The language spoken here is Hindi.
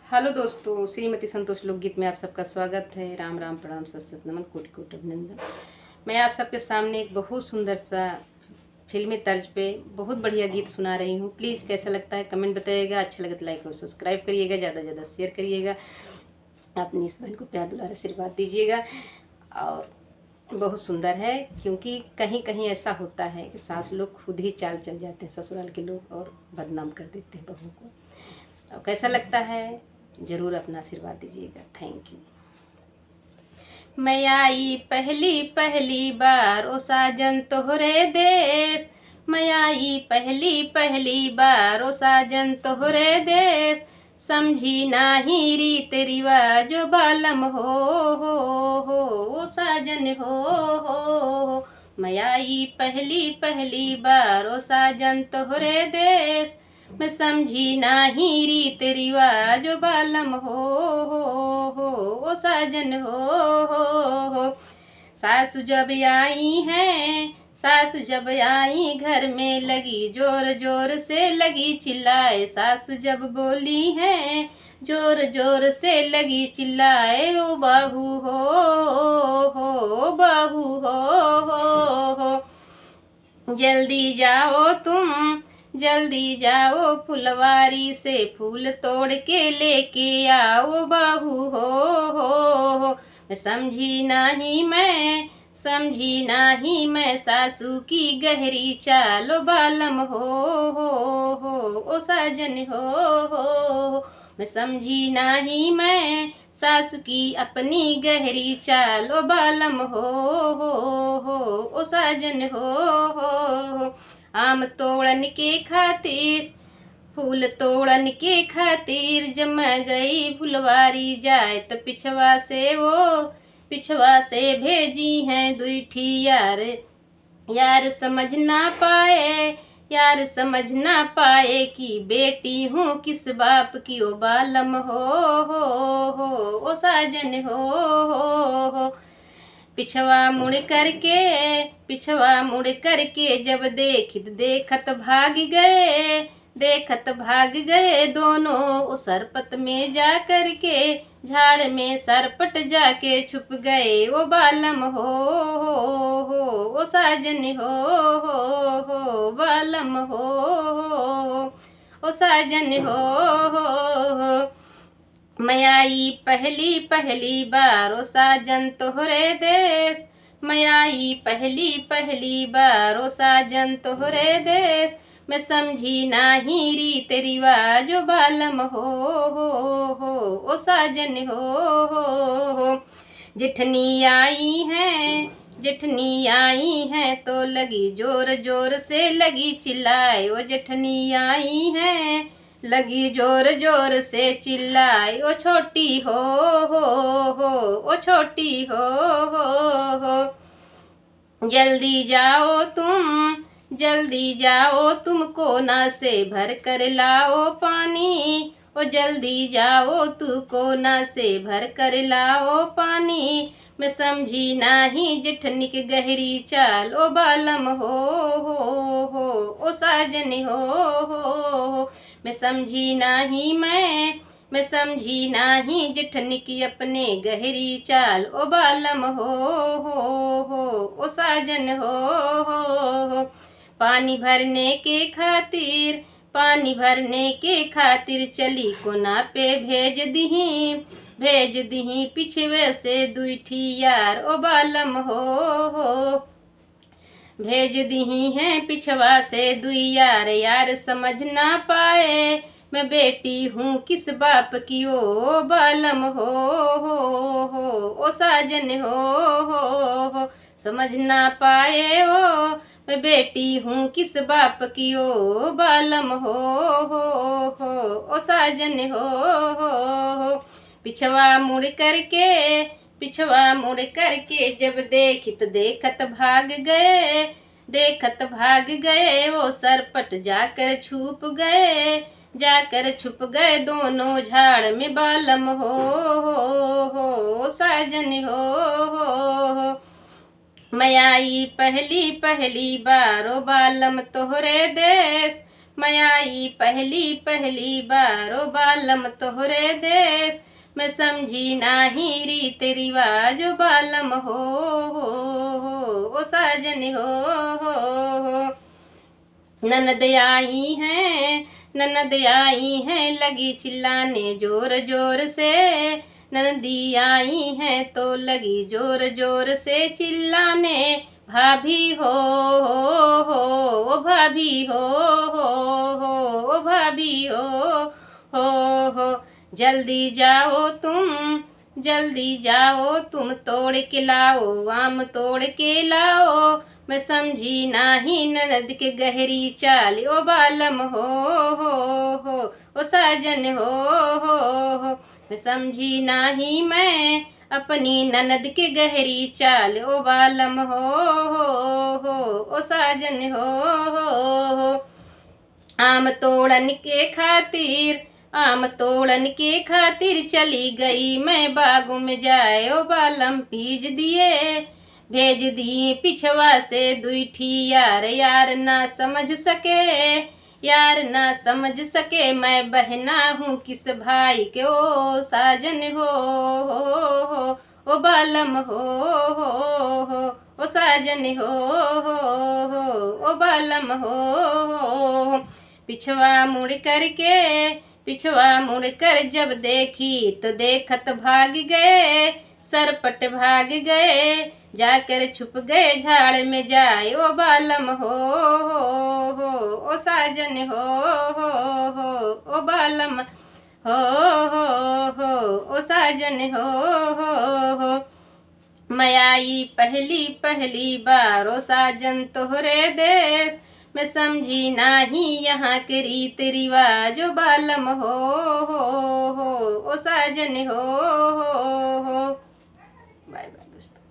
हेलो दोस्तों, श्रीमती संतोष लोकगीत में आप सबका स्वागत है। राम राम, प्रणाम, सत सत नमन, कोटि कोटि अभिनंदन। मैं आप सबके सामने एक बहुत सुंदर सा फिल्मी तर्ज पे बहुत बढ़िया गीत सुना रही हूँ। प्लीज़ कैसा लगता है कमेंट बताइएगा। अच्छा लगे तो लाइक और सब्सक्राइब करिएगा, ज़्यादा से ज़्यादा शेयर करिएगा। अपनी इस बहन को प्यार दुलार आशीर्वाद दीजिएगा। और बहुत सुंदर है, क्योंकि कहीं कहीं ऐसा होता है कि सास लोग खुद ही चाल चल जाते हैं ससुराल के लोग और बदनाम कर देते हैं बहू को। और कैसा लगता है ज़रूर अपना आशीर्वाद दीजिएगा। Thank you. मैं आई पहली पहली बार ओ साजन तोहरे देश, मैं आई पहली पहली बार ओ साजन तोहरे देश, समझी नाही रीत रिवाज बालम हो ओ साजन हो। मैं आई पहली पहली बार ओ साजन तोहरे देश, मैं समझी नाही रीत रिवाज बालम हो साजन हो। सासु जब आई हैं, सासु जब आई घर में लगी जोर जोर से लगी चिल्लाए, सासु जब बोली हैं जोर जोर से लगी चिल्लाए, ओ बहू हो बहू हो। जल्दी जाओ तुम, जल्दी जाओ फुलवारी से फूल तोड़ के लेके आओ बहू हो। मैं समझी नाही मैं सासू की गहरी चालो बालम हो ओ साजन हो। मैं समझी नाही मैं सासू की अपनी गहरी चालो बालम हो ओ साजन हो। आम तोड़न के खातिर, फूल तोड़न के खातिर जम गई फुलवारी जाए, तो पिछवा से भेजी हैं दुईठी यार, यार समझ ना पाए, यार समझ ना पाए कि बेटी हूँ किस बाप की, ओ बालम हो ओ साजन हो। पिछवा मुड़ करके जब देखत भाग गए दोनों सरपत में जा करके, झाड़ में सरपट जाके छुप गए, वो बालम हो ओ साजन हो बालम हो ओ साजन हो। मैं आई पहली पहली बार ओ साजन तोहरे देश, मैं आई पहली पहली बार ओ साजन तोहरे देश, मैं समझी नाही रीत रिवाज बालम हो ओ साजन हो। जेठनी आई हैं तो लगी जोर जोर से लगी चिल्लाए, ओ जेठनी आई हैं लगी जोर जोर से चिल्लाए, ओ छोटी हो ओ छोटी हो। जल्दी जाओ तुम कोना से भर कर लाओ पानी, ओ जल्दी जाओ तू कोना से भर कर लाओ पानी, मैं समझी नाही जेठनी के गहरी चाल, ओ बालम हो ओ साजन हो। मैं समझी नाही जेठनी की अपने गहरी चाल, ओ बालम हो ओ साजन हो। पानी भरने के खातिर चली कोना पे भेज दही पिछवे से दुईठी यार, ओ बालम हो भेज दही हैं पिछवा से दुई यार, यार समझ ना पाए मैं बेटी हूँ किस बाप की, ओ बालम हो ओ साजन हो। समझ ना पाए ओ मैं बेटी हूँ किस बाप की, ओ बालम हो ओ साजन हो। पिछवा मुड़ करके जब देखत भाग गए वो सरपट जाकर छुप गए दोनों झाड़ में बालम हो साजन हो। मैं आई पहली पहली बार ओ बालम तोहरे देश, मैं आई पहली पहली बार ओ बालम तोहरे देश, मैं समझी नाही रीत रिवाज ओ बालम हो ओ साजन हो। ननद आई हैं, ननद आई हैं लगी चिल्लाने जोर जोर से, ननदी आई हैं तो लगी जोर जोर से चिल्लाने, भाभी हो भाभी हो भाभी हो। जल्दी जाओ तुम, जल्दी जाओ तुम तोड़ के लाओ, आम तोड़ के लाओ, मैं समझी नाही ननद के गहरी चाल ओ बालम हो ओ साजन हो। मैं समझी नाही मैं अपनी ननद के गहरी चाल ओ बालम हो ओ साजन हो। आम तोड़न के खातिर, आम तोड़न के खातिर चली गई मैं बागों में जाए ओ बालम भेज दिए पिछवा से दुईठी यार, यार ना समझ सके, यार ना समझ सके, मैं बहना हूँ किस भाई के ओ साजन हो ओ बालम हो ओ साजन हो ओ बालम हो। पिछवा मुड़ करके, पिछवा मुड़ कर जब देखी तो देखत भाग गए, सरपट भाग गए, जाकर छुप गए झाड़ में जाए ओ बालम हो ओ साजन हो ओ बालम हो ओ साजन हो। मैं आई पहली पहली बार ओ साजन तोहरे देश, मैं समझी नाही यहाँ के रीत रिवाज ओ बालम हो ओ साजन हो। बाय बाय दोस्तों।